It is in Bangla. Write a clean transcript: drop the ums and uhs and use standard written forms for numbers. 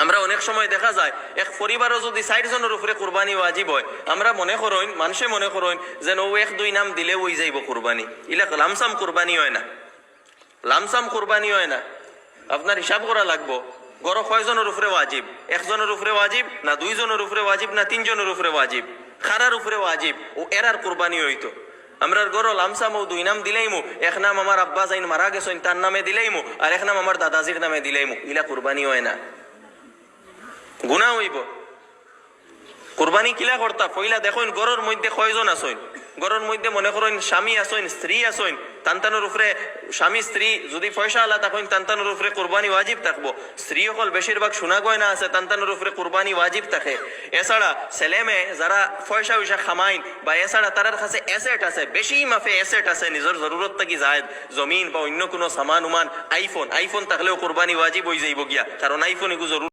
আমরা অনেক সময় দেখা যায় এক পরিবারও যদি 60 জনের উপরে কুরবানি ওয়াজিব হয়, আমরা মনে করেন, মানুষে মনে করেন যেন ও 1-2 নাম দিলে ওই যাইব কুরবানি। ইলা লামসাম কুরবানি হয় না, লামসাম কুরবানি হয় না। আপনার হিসাব করা লাগবো গড় কয়জনের উপরে ওয়াজিব, 1 জনের উপরে ওয়াজিব না 2 জনের উপরে ওয়াজিব না 3 জনের উপরে ওয়াজিব, খারার উপরে ওয়াজিব, ও এরার কুরবানি হইতো। আমরা গড় লামসাম ও 2 নাম দিলেইমু, 1 নাম আমার আব্বা যাইন মারা গেছেন তার নামে দিলেইমু, আর 1 নাম আমার দাদাজির নামে দিলেইমু, ইলা কুরবানি হয় না, গুনাহ হইব। কুরবানি কিলা করতা পয়লা দেখুন গড়ের মধ্যে কয়জন আছেন, গড়ের মধ্যে মনে করেন স্বামী আছেন, স্ত্রী আছেন, তান্তানোর উপরে স্বামী স্ত্রী যদি পয়সা আলা তখন তান্তানোর উপরে কুরবানি ওয়াজিব থাকবো। স্ত্রী সকল বেশিরভাগ সোনা গয়না আছে, তান্তানোর উপরে কুরবানি ওয়াজিব থাকে। এছাড়া ছেলে মেয়ে যারা পয়সা উইসা খামাইন বা এছাড়া তার কাছে অ্যাসেট আছে, বেশি মাফে অ্যাসেট আছে, নিজের জরুরত থাকি যায় জমিন বা অন্য কোনো সামান উমান, আইফোন থাকলেও কুরবানি ওয়াজিব হয়ে যাইব গিয়া, কারণ আইফোন এগু জরুর